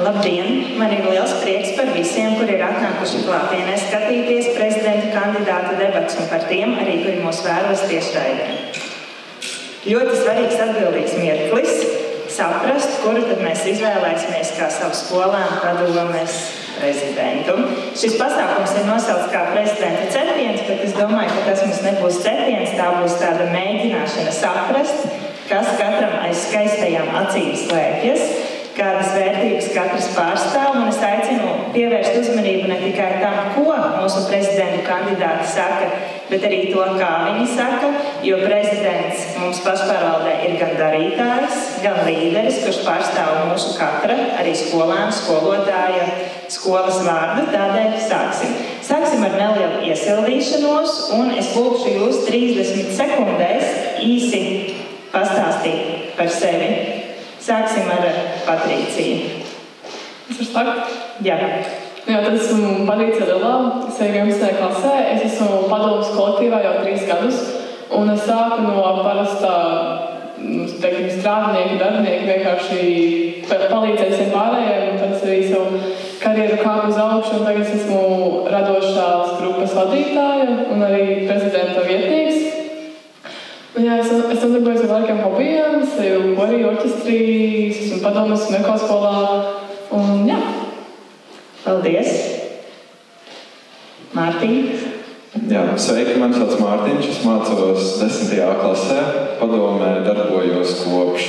Labdien! Man ir liels prieks par visiem, kuri ir atnākuši klātienē skatīties prezidenta kandidāta debats un par tiem arī, kuri mūs vēros tiešraidē. Ļoti svarīgs atbildīgs mirklis saprast, kuru tad mēs izvēlēsimies kā savu skolēnu padomes prezidentu. Šis pasākums ir nosaukts kā prezidenta cepiens, bet es domāju, ka tas mums nebūs cepiens, tā būs tāda mēģināšana saprast, kas katram aiz skaistajām acīm slēpjas, kādas vērtības katrs pārstāv, un es aicinu pievērst uzmanību ne tikai tam, ko mūsu prezidenta kandidāti saka, bet arī to, kā viņi saka, jo prezidents mums pašpārvaldē ir gan darītājs, gan līderis, kurš pārstāv mūsu katra, arī skolēnu, skolotāja, skolas vārdu, tādēļ sāksim. Sāksim ar nelielu iesildīšanos, un es lūkšu jūs 30 sekundēs īsi pastāstīt par sevi. Sāksim ar Patrīciju. Es varu sākt? Jā. Jā, tad esmu Patrīcija Lilā, es eju 11. klasē, es esmu padomes kolektīvā jau 3 gadus, un es sāku no parastā, teiksim, strādnieku, darbinieku, vienkārši palīdzēju visiem pārējiem, un tad es arī savu karjeru kāpu uz augšu, un tagad esmu radošās grupas vadītāja un arī prezidenta vietnieks. Un jā, es nodarbojos ar vairākiem hobijiem, es eju arī orķestrī, es esmu padomes un ekoskolā, un jā. Paldies. Mārtiņ. Jā, sveiki, mani sauc Mārtiņš, es mācos 10. klasē, padomē darbojos kopš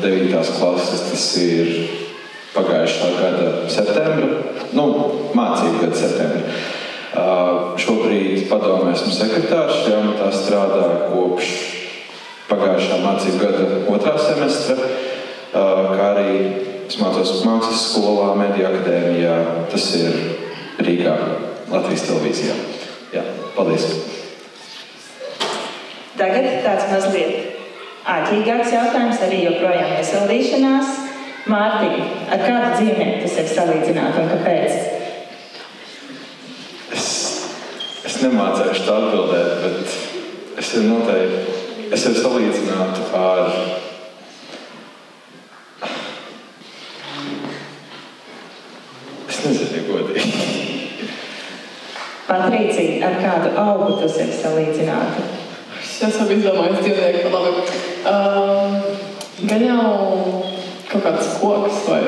9. klases, tas ir pagājušā gada septembra, mācību gada septembra. Šobrīd padomē esmu sekretārs, šajā amatā strādāju kopš pagājušā mācību gada 2. semestra, kā arī es mācos mākslas skolā, Mediju akadēmijā, tas ir Rīgā, Latvijas televīzijā. Jā, paldies. Tagad tāds mazliet āķīgāks jautājums, arī joprojām iesildīšanās. Mārtiņ, ar kādu dzīvnieku tu sevi salīdzinātu un kāpēc? Es nemācēšu tā atbildēt, bet es sevi salīdzinātu ar... Es nezinu, godīgi. Patrīcija, ar kādu augu tu sevi salīdzinātu? Es esmu izdomājis dzīvnieku par labi. Gan jau kaut kāds koks vai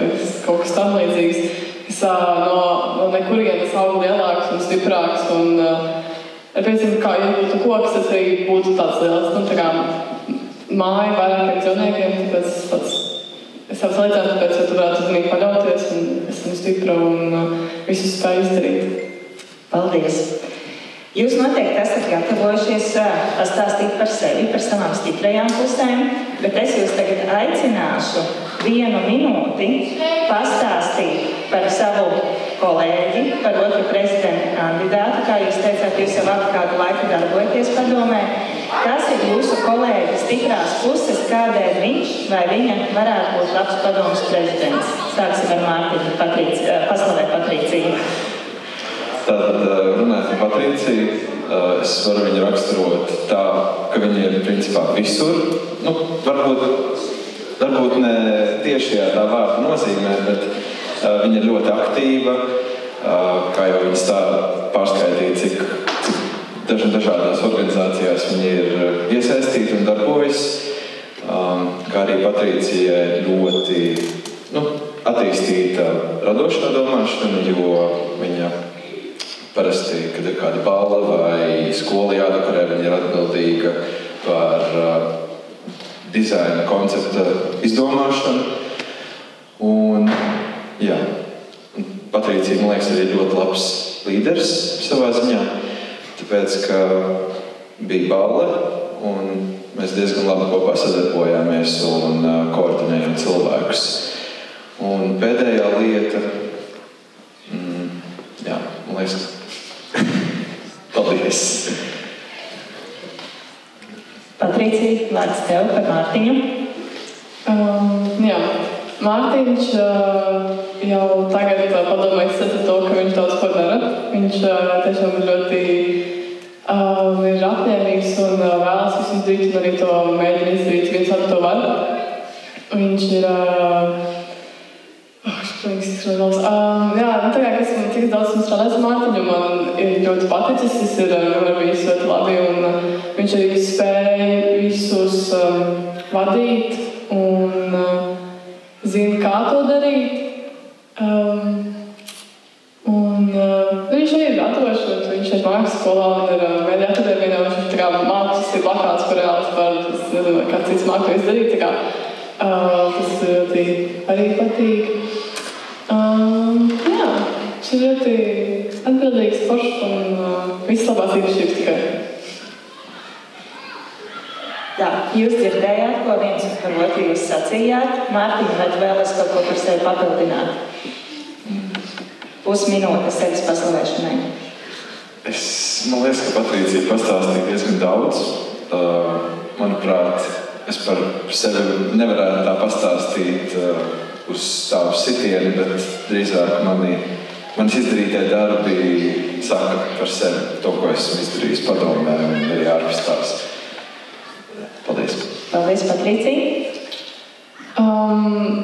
kaut kas tam līdzīgs. Es no nekurienes augu lielāks un stiprāks, un piemēram, kā ja būtu koks, tas arī būtu tāds liels, tā kā māja vairākiem dzīvniekiem, tāpēc es sev salīdzinātu, tāpēc, ja tu varētu uzmanīgi paļauties, un esmu stipra un visu spēju izdarīt. Paldies! Jūs noteikti esat gatavojušies pastāstīt par sevi, par savām stiprajām pusēm, bet es jūs tagad aicināšu 1 minūti pastāstīt par savu kolēģi, par otru prezidenta kandidātu. Kā jūs teicāt, jūs jau kādu laiku darbojaties padomē. Kas ir jūsu kolēģi stiprās puses, kādēļ viņš vai viņa varētu būt labs padomes prezidents? Sāksim ar Mārtiņu, paslavēt Patrīciju. Tātad, runājot par Patrīciju, es varu viņu raksturot tā, ka viņa ir principā visur. Varbūt ne tiešajā tā vārda nozīmē, bet viņa ir ļoti aktīva, kā jau viņa pārskaitīja, cik dažādās organizācijās viņa ir iesaistīta un darbojas, kā arī Patrīcija ļoti attīstīta radošā domāšana, jo viņa parasti, kad ir kāda balva vai skola jādekorē, viņa ir atbildīga par dizaina koncepta izdomāšanu. Un, jā, Patrīcija, man liekas, ir ļoti labs līderis savā ziņā, tāpēc, ka bija balva, un mēs diezgan labi kopā sadarbojāmies un koordinējām cilvēkus. Un pēdējā lieta, jā, man liekas, paldies. Patrīcija, vārds tev par Mārtiņu. Jā, Mārtiņš jau tagad padomē izsaka to, ka viņš daudz ko dara. Viņš tiešām ir ļoti ir apņēmīgs un vēlas visu izdarīt, un arī to mēģina izdarīt, viens ar to var. Viņš ir, Jā, tā kā es tik daudz strādāju ar Mārtiņu, man ir ļoti paticis, tas ir bijis ļoti labi, un viņš arī spēja visus vadīt un zina, kā to darīt. Viņš arī ir gatavošs, viņš ir mākslas skolā un ir Mēdīju akadēmijā, viņš ir mākslas ir plakāts, kur reāli var, es nezinu, kā cits māku to izdarīt, tā kā tas ļoti arī patīk. Jā, viņš ir ļoti atbildīgs, foršs un viss labās īpašības tikai. Tā, jūs dzirdējāt, ko viens par otru jūs sacījāt. Mārtiņa, vai tu vēlies kaut ko par sevi papildināt? Pusminūte sevis paslavēšanai. Man liekas, ka Patricija pastāstīja diezgan daudz. Manuprāt, es par sevi nevarētu tā pastāstīt uz tādu sitienu, bet drīzāk manis izdarītie darbi saka par sevi to, ko esmu izdarījis padomē un arī ārpus tās. Paldies. Paldies, Patricija.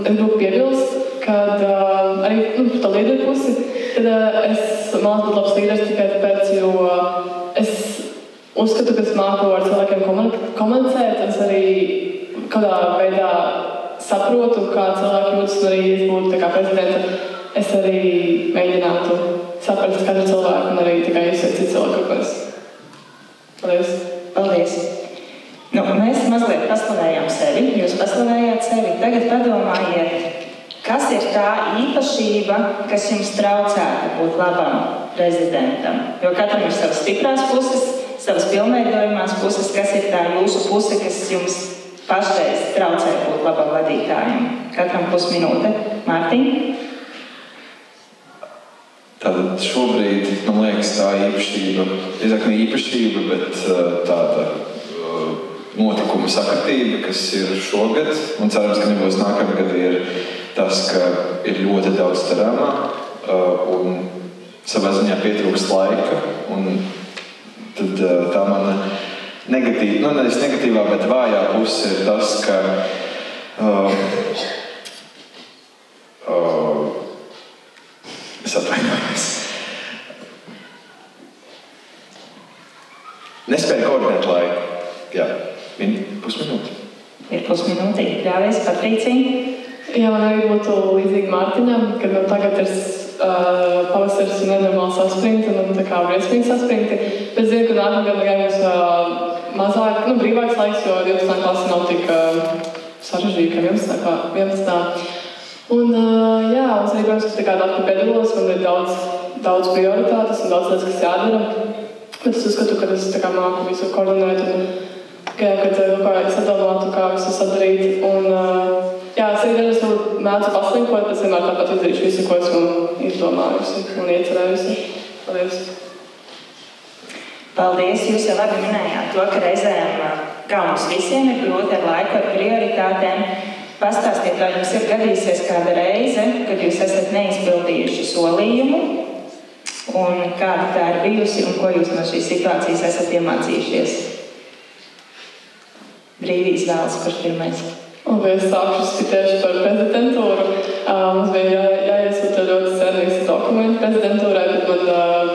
Es gribu piebilst, kad arī par to līderu pusi, tad es māku būt labs līderis tikai tāpēc, jo es uzskatu, ka es māku ar cilvēkiem komunicēt, es arī kādā veidā saprotu, kā cilvēki jūtas, un arī es būtu tā kā prezidenta, es arī mēģinātu saprast katru cilvēku un arī tikai izsvērt citu cilvēku. Paldies. Paldies. Mēs mazliet paslavējām sevi, jūs paslavējāt sevi. Tagad padomājiet, kas ir tā īpašība, kas jums traucētu būt labam prezidentam? Jo katram ir savas stiprās puses, savas pilnveidojumās puses, kas ir tā jūsu puse, kas jums pašreiz traucē būt labam vadītājiem. Katram pusminūte. Mārtiņ? Tātad šobrīd, man liekas, tā īpašība, drīzāk ne īpašība, bet tāda notikuma sakritība, kas ir šogad, un cerams, ka nebūs nākamgad, ir tas, ka ir ļoti daudz darāmā, un savā ziņā pietrūkst laika, un tad tā mana negatīva, nevis negatīvā, bet vājā puse ir tas, ka es atvainojos. Nespēju koordinēt laiku. Jā, pusminūte. Ir pusminūte, ļāvies, Patricija. Jā, man arī būtu līdzīgi Mārtiņam, kad tagad ir pavasaris un nenormāli saspringti un tā kā briesmīgi saspringti. Bet zinu, ka nākamgad mums mazāk, brīvāks laiks, jo 12. klase nav tik sarežģīta kā 11. Un jā, un es arī, protams, ka tā kā datu piedalos, man ir daudz prioritātes un daudz lietas, kas jādara. Bet es uzskatu, ka es tā kā māku visu koordinēt un kad es atdomātu, kā visu sadarīt. Un jā, es arī dažreiz mēdzu paslinkot, bet vienmēr tāpat izdarīšu visu, ko esmu izdomājusi un iecerējusi. Paldies. Paldies. Jūs jau labi minējāt to, ka reizēm, kā mums visiem, ir grūti ar laiku, ar prioritātēm. Pastāstiet, vai jums ir gadījusies kāda reize, kad jūs esat neizpildījuši solījumu, un kāda tā ir bijusi, un ko jūs no šīs situācijas esat iemācījušies? Brīvīs vēlas, kurš pirmais? Es sākšu tieši par prezidentūru. Mums bija jāiesūta ļoti senīgs dokumenti prezidentūrai, bet man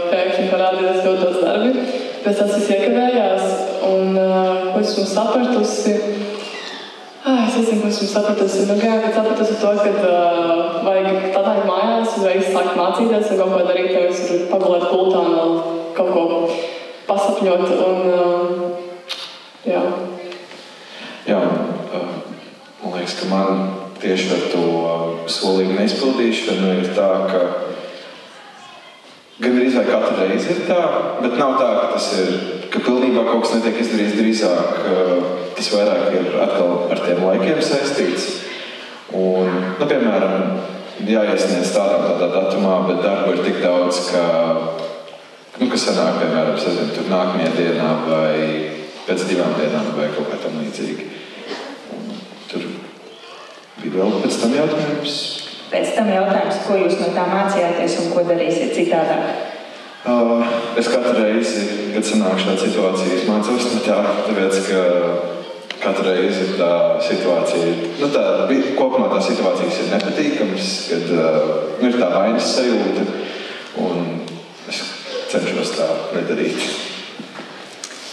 pēkšņi parādījās ļoti daudz darbi. Pēc tas viss iekavējās, un ko esmu sapratusi? Es nezinu, ko esmu sapratusi. Kad sapratusi to, ka vajag tādā mājās, uzreiz sākt mācīties un kaut ko darīt, nevis pagulēt pultā un kaut ko pasapņot. Jā. Jā, man liekas, ka man tieši ar to solījumu neizpildīšanu ir tā, ka gandrīz vai katru reizi ir tā, bet nav tā, ka tas ir, ka pilnībā kaut kas netiek izdarīts drīzāk. Tas vairāk ir atkal ar tiem laikiem saistīts. Un, piemēram, jāiesniedz tādā datumā, bet darbu ir tik daudz, ka, kas sanāk, piemēram, tur nākamajā dienā vai pēc 2 dienām vai kaut kā tam līdzīgi. Tur bija vēl pēc tam jautājums. Pēc tam jautājums, ko jūs no tā mācījāties un ko darīsiet citādāk? Es katru reizi, kad sanāk šāda situācija, mācos no tā, tāpēc, ka katru reizi tā situācija, kopumā tā situācijas ir nepatīkamas, kad ir tā vainas sajūta, un es cenšos tā nedarīt.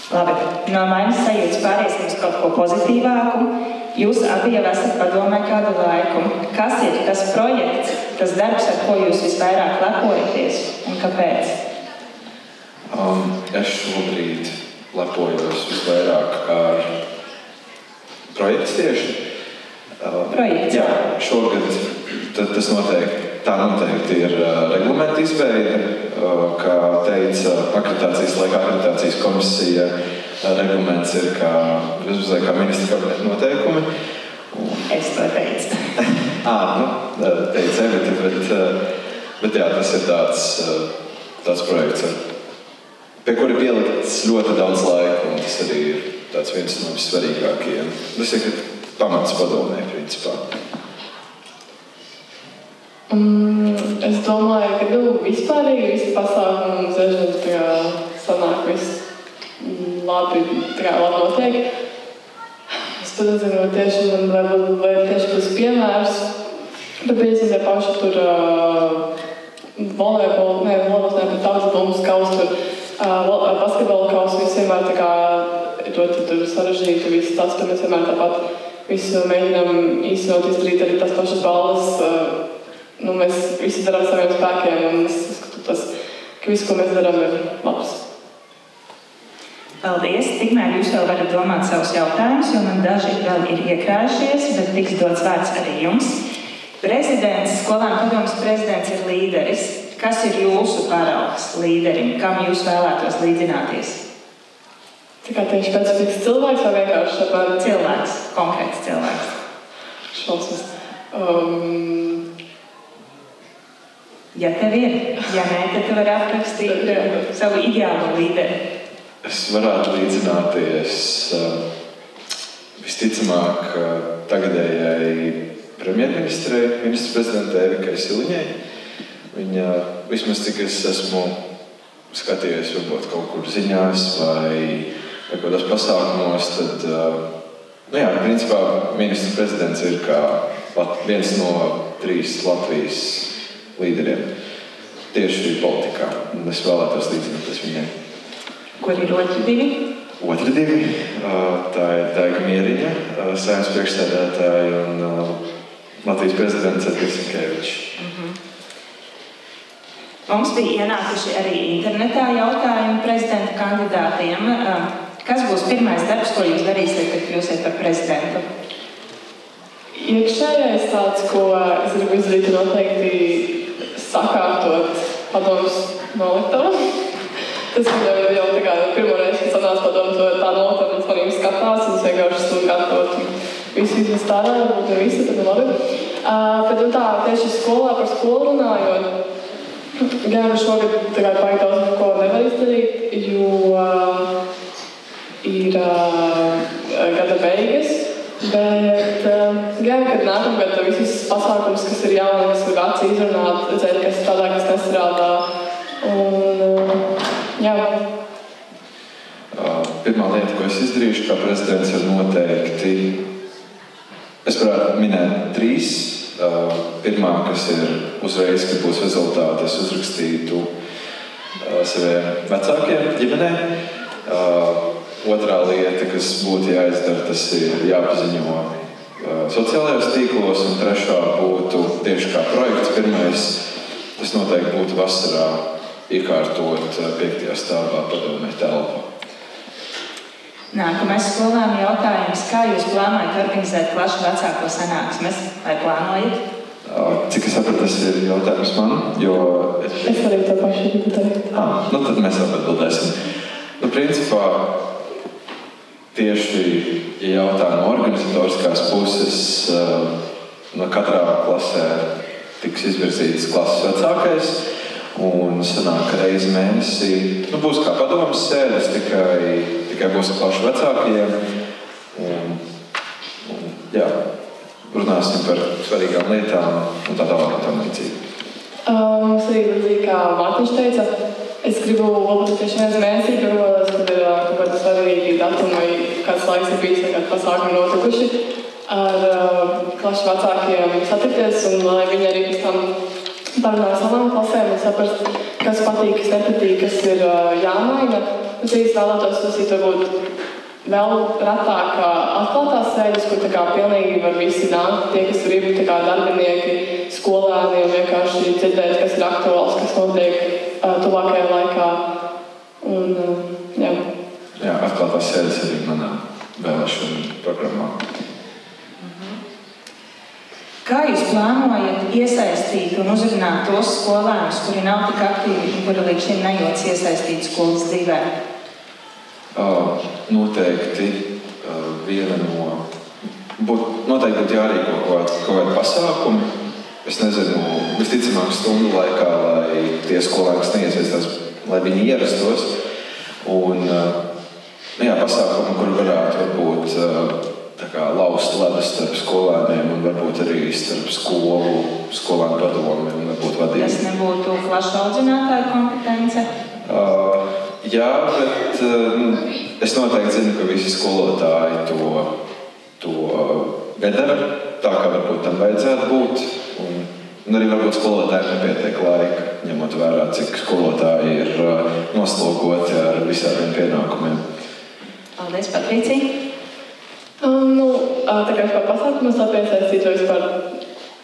Labi, no vainas sajūtas pāriesim uz kaut ko pozitīvāku. Jūs abi jau esat padomē kādu laiku. Kas ir tas projekts, tas darbs, ar ko jūs visvairāk lepojaties un kāpēc? Es šobrīd lepojos visvairāk ar projekts tieši. Projekts? Jā, šogad tas noteikti ir reglamenta izveide, kā teica akreditācijas komisija. Reglaments ir kā ministra kabineta noteikumi. Es to teicu. Teica Evita, bet jā, tas ir tāds projekts, pie kura pielikts ļoti daudz laika, un tas arī ir tāds viens no svarīgākajiem. Tas ir pamats padomē, principā. Es domāju, ka vispārīgi visi pasākumi mums dažādi sanāk viss labi notiek. Es pat nezinu, tieši man vai tieši tas piemērs, bet bieži tie paši tur volejbols, bet tāds bumbas kaus tur, basketbola kaus, viss vienmēr tā kā ļoti tur sarežģīti, viss tāds, ka mēs vienmēr tāpat visu mēģinām īstenot, izdarīt arī tās pašas balvas. Mēs visi darām saviem spēkiem, un es skatu ka viss, ko mēs darām, ir labs. Paldies! Tikmēr jūs vēl varat domāt savus jautājumus, jo man daži vēl ir iekrājušies, bet tiks dots vārds arī jums. Prezidents, skolēnu padomes prezidents ir līderis. Kas ir jūsu paraugs līderim? Kam jūs vēlētos līdzināties? Tā kā tieši specifisks cilvēks vai vienkārši cilvēks, konkrēts cilvēks? Šausmas. Ja tev ir, ja nē, tad tu vari aprakstīt savu ideālu līderi. Es varētu līdzināties visticamāk tagadējai premjerministrei, ministra prezidentei Evikai Siliņai. Viņa, vismaz cik es esmu skatījies varbūt kaut kur ziņās vai kādos pasākumos, tad, principā ministra prezidents ir kā viens no 3 Latvijas līderiem tieši politikā. Un es vēlētos līdzināties viņai. Kur ir otri 2? Otri 2. Tā ir Daiga Mieriņa, Saeimas priekšsēdētāja un Latvijas prezidents Edgars Rinkevičs. Mums bija ienākuši arī internetā jautājumi prezidenta kandidātiem. Kas būs pirmais darbs, ko jūs darīsiet, kad kļūsiet par prezidentu? Iekšējais tāds, ko es gribu izdarīt, noteikti sakārtot padomus noliktavu. Tas ir jau tā kā pirmo reizi, kad sanāca padomu, tā nolika, un manīm skatās, un es vienkārši esmu gatavot visu izmest ārā, un visu, tad labi. Bet tā, tieši skolā par skolu runājot, gan šogad tā kā baigi daudz ko nevar izdarīt, jo ir gada beigas, bet gan, kad nākamgad visus pasākumus, kas ir jauni, kas ir veci izrunāt, redzēt, kas strādā, kas nestrādā, un jā. Pirmā lieta, ko es izdarīšu kā prezidents, ir noteikti, es varētu minēt 3. Pirmā, kas ir uzreiz, kad būs rezultāti, es uzrakstītu saviem vecākiem ģimenē. Otrā lieta, kas būtu jāizdara, tas ir jāpaziņo sociālajos tīklos, un trešā būtu tieši kā projekts pirmais, tas noteikti būtu vasarā iekārtot 5. stāvā padomē telpu. Nākamais skolēnu jautājums. Kā jūs plānojat organizēt klašu vecāko sanāksmes? Vai plānojat? Cik es sapratu, tas ir jautājums man, jo... Es arī to pašu gribu teikt. Tad mēs atbildēsim. Principā, tieši, ja jautā no organizatoriskās puses, no katrā klasē tiks izvirzīts klases vecākais, un sanāk reizi mēnesī, būs kā padomas sēdes, tikai būs klašu vecākajiem. Runāsim par svarīgām lietām un tā tālāk un tam līdzīgi. Mums arī kā Mārtiņš teica, es gribu tieši viens mēnesī, kad ir kaut kādas svarīgi datumi, kāds laiks ir bijis, kādi pasākumi notikuši, ar klašu vecākiem satikties, un lai viņi arī pēc tam parunāja savām klasēm un saprast, kas patīk, kas nepatīk, kas ir jāmaina. Es vēlētos uzsīt varbūt vēl retāk atklātās sēdes, kur pilnīgi var visi nākt, tie, kas tur ir darbinieki, skolēni, un vienkārši dzirdēt, kas ir aktuāls, kas notiek tuvākajā laikā. Un, jā. Jā, atklātās sēdes arī manā vēlēšanu programmā. Kā jūs plānojat iesaistīt un uzrunāt tos skolēnus, kuri nav tik aktīvi un kuri līdz šim nejūtas iesaistīt skolas dzīvē? Noteikti viena noteikti būtu jārīko kaut kādi pasākumi. Es nezinu, visticamāk stundu laikā, lai tie skolēni, kas neiesaistās, lai viņi ierastos. Un pasākumi, kur varētu varbūt laust ledus starp skolēniem un varbūt arī starp skolēnu padomi un varbūt vadību. Tas nebūtu klašu audzinātāju kompetence? Jā, bet es noteikti zinu, ka visi skolotāji to nedara, tā kā varbūt tam vajadzētu būt. Un arī varbūt skolotājiem nepietiek laika, ņemot vērā, cik skolotāji ir noslogoti ar visādiem pienākumiem. Paldies, Patricija! Tā kā es par pasākumu piesaistītos par...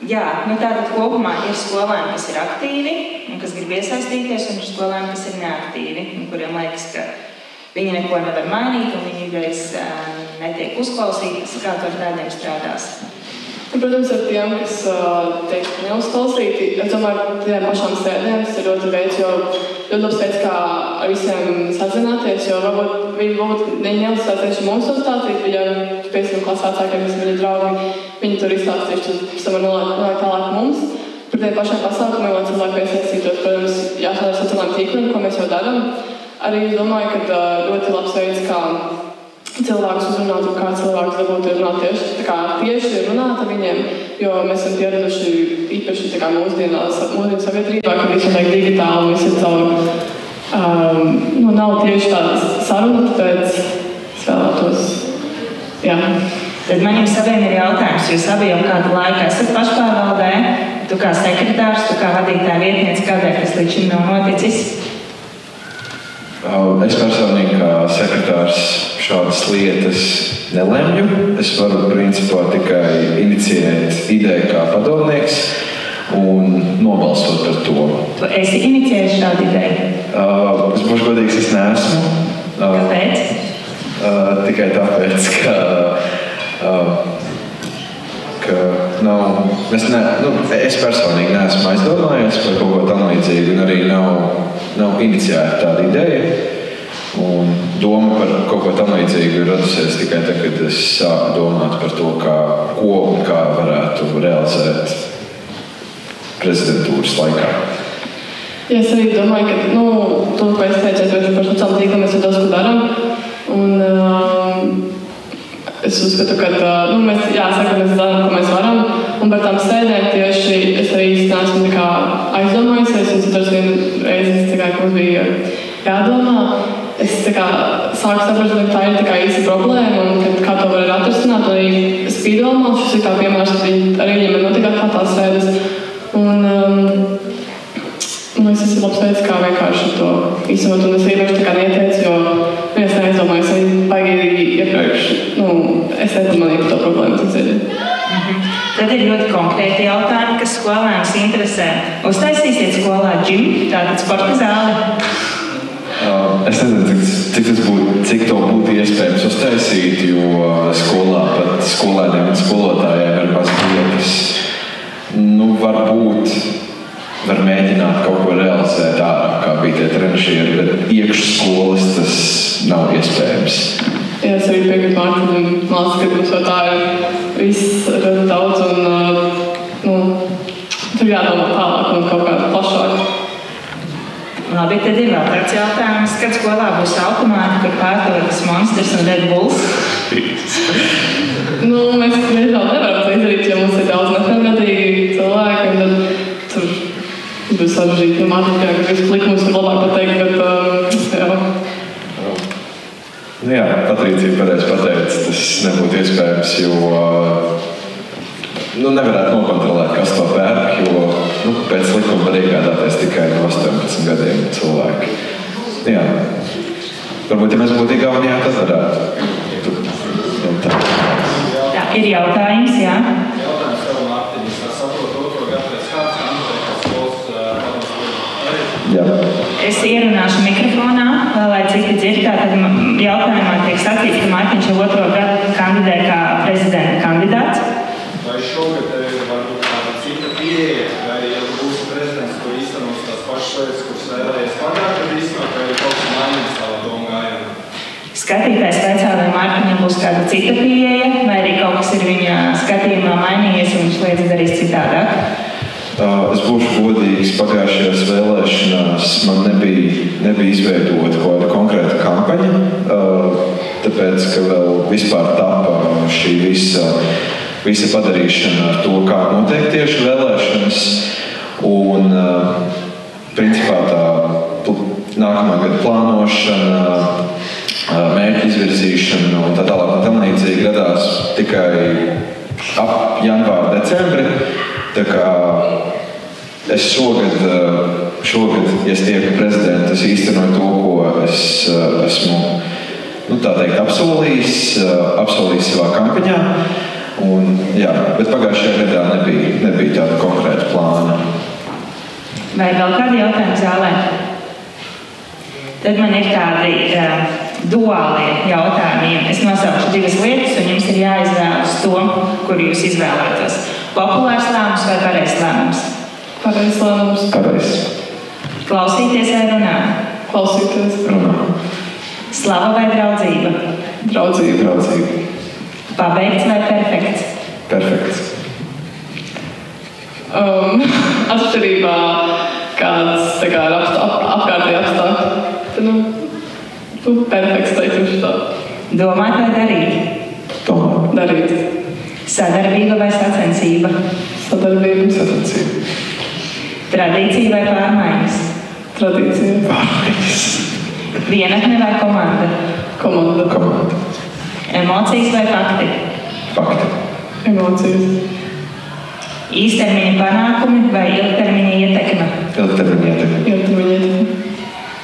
Jā, tātad kopumā ir skolēni, kas ir aktīvi un kas grib iesaistīties, un ir skolēni, kas ir neaktīvi, un kuriem liekas, ka viņi neko nevar mainīt, un viņi idejas netiek uzklausītas, kā to ar tādiem strādās. Protams, ar tiem, kas tiek neuzklausīti, es domāju, tiem pašām sēdēm tas ir ļoti veids, jo ļoti labs veids, kā ar visiem sazināties, jo varbūt viņi neuzstās tieši mums uzstāstīt, ja piesam klases vecākiem, kas ir viņa draugi, viņi tur izstāstīšu, tas var nolikt tālāk mums. Par tiem pašiem pasākumiem, lai cilvēki piesaistītos, protams, jāsādās sociālām tīkliem, ko mēs jau darām. Arī es domāju, ka ļoti labs veids, kā cilvēkus uzrunāt un kā cilvēkus dabūt tieši runāt ar viņiem, jo mēs esam pieraduši īpaši mūsdienu sabiedrībā, ka viss notiek digitāli, viss ir caur. Nav tieši tādas saruna, tāpēc es vēlētos, jā. Tad man jums abiem ir jautājums, jūs abi jau kādu laiku esat pašpārvaldē, tu kā sekretārs, tu kā vadītāja vietniece, kādēļ tas līdz šim nav noticis? Es personīgi kā sekretārs šādas lietas nelemju. Es varu principā tikai inicijēt ideju kā padomnieks un nobalsot par to. Tu esi inicijējis šādu ideju? Es būšu godīgs, es neesmu. Kāpēc? Tikai tāpēc, ka es personīgi neesmu aizdomājies par kaut ko tam līdzīgu un arī nav iniciēta tāda ideja. Un doma par kaut ko tam līdzīgu ir radusies tikai tad, kad es sāku domāt par to, ko un kā varētu realizēt prezidentūras laikā. Ja es arī domāju, ka to, ko es teicu par sociālām tīkliem, mēs jau daudz ko darām. Un es uzskatu, ka mēs darām, ko mēs varam. Un par tām sēdēm tieši es arī neesmu aizdomājusies. Un citas vienreizes, ka mums bija jādomā. Es sāku saprast, ka tā ir īsta problēma un kā to var atrisināt. Un arī es piedomāju, šis ir kā piemērs, ka arī viņiem ir notiek atklātās sēdes. Un tas ir labs veids, kā vienkārši to īstenot. Un es īpaši neieteicu, jo es neaizdomāju, es baigi iepriekš. Es nepamanīju to problēmu. Tad ir ļoti konkrēti jautājumi, kas skolēnus interesē. Uztaisīsiet skolā džimu, tātad sporta zāli? Es nezinu, cik to būtu iespējams uztaisīt, jo skolā pat skolēniem un skolotājiem ir maz vietas. Varbūt var mēģināt kaut ko realizēt ārā, kā bija tie trenišieri, bet iekšskolas tas nav iespējams. Jā, es arī piekrītu Mārtiņam, mācas, ka mums tā ir viss ļoti daudz un tur jādomā tālāk un kaut kā plašāk. Labi, tad ir vēl tāds jautājums, kad skolā būs automāti, kur pārtautas Monsters un Red Bulls? Mēs vēl nevaram to izdarīt, jo mums ir daudz nepilngadīgi cilvēki, un tad tur būs sarežģīti. Mācīt, ka visu likumus ir labāk pateikt, bet jā. nebūtu iespējams, jo nevarētu nokontrolēt, kas to pērk, jo pēc likuma var iegādāties tikai no 18 gadiem cilvēki. Jā. Varbūt, ja mēs būtu Igaunijā, tad varētu. Jā, ir jautājums, jā. Jautājums tev, Mārtiņ, es saprotu, otro gadu pēc kāds kandidēt, kas skolas Jā. Es ierunāšu mikrofonā, lai citi dzird. Tātad jautājumā tiek sacīts, ka Mārtiņš jau otro gadu kandidē kā prezidenta kandidāts. Vai šogad tev varbūt kāda cita pieeja, vai ja tu būsi prezidents, ko īstenos tās pašas lietas, kuras vēlējies pagāt, tad īstenot, vai kaut kas mainīs savā domu gājienā? Skatītājs vaicā, vai Mārtiņam būs kāda cita pieeja, vai arī kaut kas ir viņa skatījumā mainījies un viņš lietas darīs citādāk. Es būšu godīgs, pagājušajās vēlēšanās man nebija izveidota kaut kāda konkrēta kampaņa, tāpēc, ka vēl vispār tapa šī visa padarīšana ar to, kā notiek tieši vēlēšanas. Un, principā tā nākamā gada plānošana, mērķu izvirzīšana un tā tālāk un tam līdzīgi radās tikai ap janvāru, decembri. Tā kā es šogad, ja es tieku prezidents, es īstenoju to, ko es esmu, tā teikt, apsolījis savā kampaņā. Un, jā, bet pagājušajā gadā nebija tāda konkrēta plāna. Vai vēl kādi jautājumi zālē? Tad man ir tādi duāli jautājumi. Es nosaukšu divas lietas, un jums ir jāizvēlas to, kur jūs izvēlētos. Populārs lēmums vai pareizs lēmums? Pareizs lēmums. Pareizs. Klausīties vai runāt? Klausīties. Runāt. Slava vai draudzība? Draudzība. Pabeigts vai perfekts? Perfekts. Atšķirībā kāds apkārtēji apstākļi. Tad, perfekts teikums tā. Domāt vai darīt? Domāt. Darīt. Sadarbība vai sacensība? Sadarbība. Sacensība. Tradīcija vai pārmaiņas? Tradīcija. Pārmaiņas. Vienatne vai komanda? Komanda. Emocijas vai fakti? Fakti. Emocijas. Īstermiņa panākumi vai ilgtermiņa ietekme? Ilgtermiņa ietekme.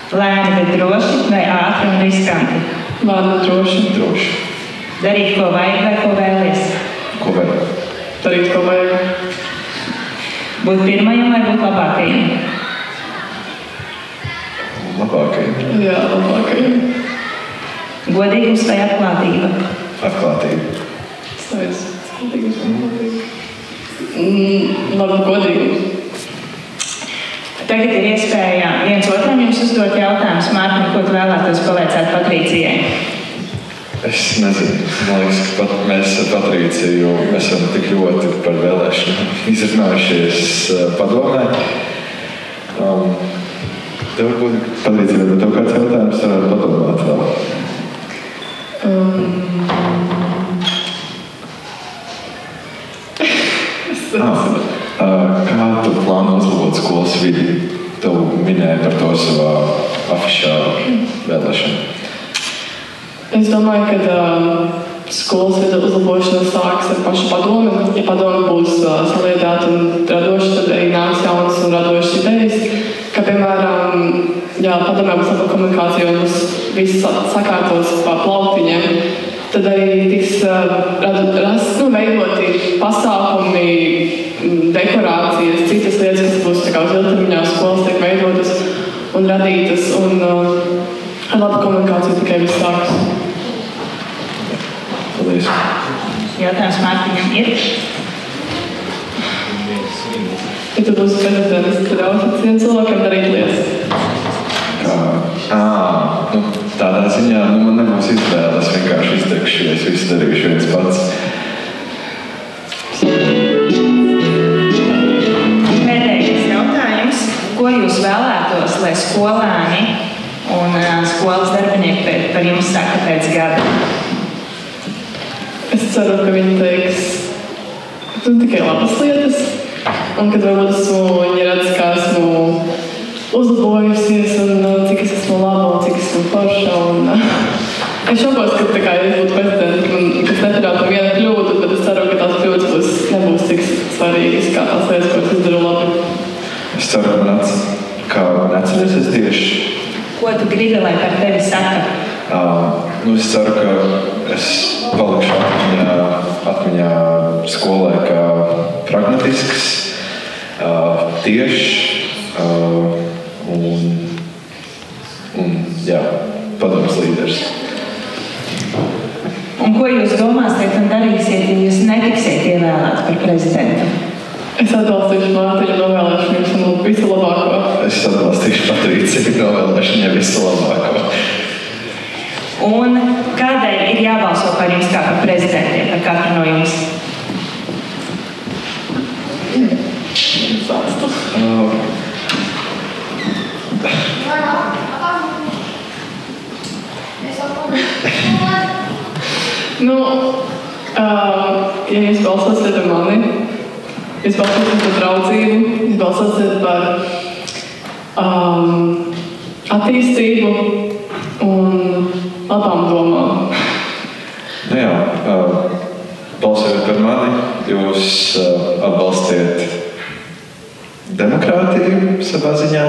Lēni, bet droši vai ātri un riskanti? Lēni, droši. Darīt, ko vajag vai ko vēlies? Ko vajag? Darīt, ko vajag. Būt pirmajam vai būt labākajam? Labākajam. Jā, labākajam. Godīgums vai atklātība? Atklātība. Stājas. Labi, godīgums. Tagad ir iespēja viens otram jums uzdot jautājumus. Mārtiņ, ko tu vēlētos pavaicāt Patricijai? Es nezinu. Man liekas, ka mēs ar Patriciju esam tik ļoti par vēlēšanu izrunājušies padomē. Tev varbūt, Patricija, vai tev kāds jautājums varētu padomāt vēl? Kā tu plāno uzlabot skolas vidi? Tev minēja par to savā afišā vēlēšana. Es domāju, ka skolas vidas uzlabošana sāks ar pašu padomi. Ja padomi būs saliedēta un radoša, tad arī nāks jaunas un radošas idejas. Kā piemēram, padomē būs laba komunikācija un būs viss sakārtos pa plauktiņiem. Tad arī tiks veidoti pasākumi, dekorācijas, citas lietas, kas būs uz ilgtermiņā skolas tiek veidotas un radītas. Un ar labu komunikāciju tikai viss sāks. Paldies. Jautājums Mārtiņam ir? Ja tu būsi prezidents, tad ļausit cilvēkiem darīt lietas. Tādā ziņā man nebūs izvēle. Es vienkārši izteikšu, ja es visu darīšu viens pats. Pēdējais jautājums. Ko jūs vēlētos, lai skolēni un skolas darbinieki par jums saka pēc gada? Es ceru, ka viņi teiks tikai labas lietas. Un kad varbūt viņi redz, kā esmu uzlabojusies un cik es esmu laba un cik esmu forša. Es šaubos, ka tā kā es būtu prezidents, kas neturētu nevienu kļūdu, bet es ceru, ka tās kļūdas nebūs tik svarīgas kā tās lietas, ko es izdaru labi. Es ceru, ka man atcerēsies tieši. Ko tu gribi, lai par tevi saka? Es ceru, ka es palikšu atmiņā skolē kā pragmatisks, tiešs un padoms līderis. Un ko jūs domāsiet un darīsiet, ja jūs netiksiet ievēlēti par prezidentu? Es atbalstīšu Mārtiņu novēlēšanu jums visu labāko. Es atbalstīšu Patrīciju novēlēšanu jau visu labāko. Un kādēļ ir jābalso par jums kā par prezidentiem, par katru no jums? Ja jūs balsosiet par mani, jūs balsosiet par draudzību, jūs balsosiet par attīstību un labām domām. Balsojot par mani, jūs atbalstiet demokrātiju savā ziņā,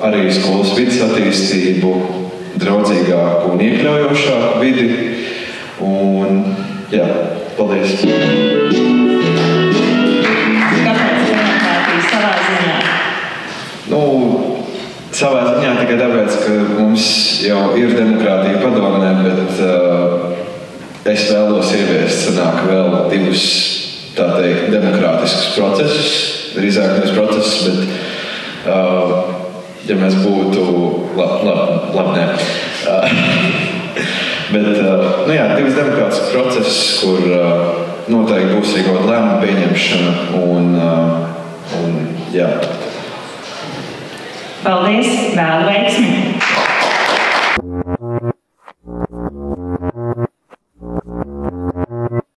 arī skolas vidas attīstību, draudzīgāku un iekļaujošāku vidi. Un, paldies! Kāpēc demokrātija savā ziņā? Savā ziņā tikai tāpēc, ka mums jau ir demokrātija padomē, bet es vēlos ieviest vēl divus, tā teikt, demokrātiskus procesus, drīzāk nevis procesus, bet ja mēs būtu labi, bet, divas demokrātiskas procesus, kur noteikti būs arī kaut lēmumu pieņemšana un. Paldies, vēlu veiksmi!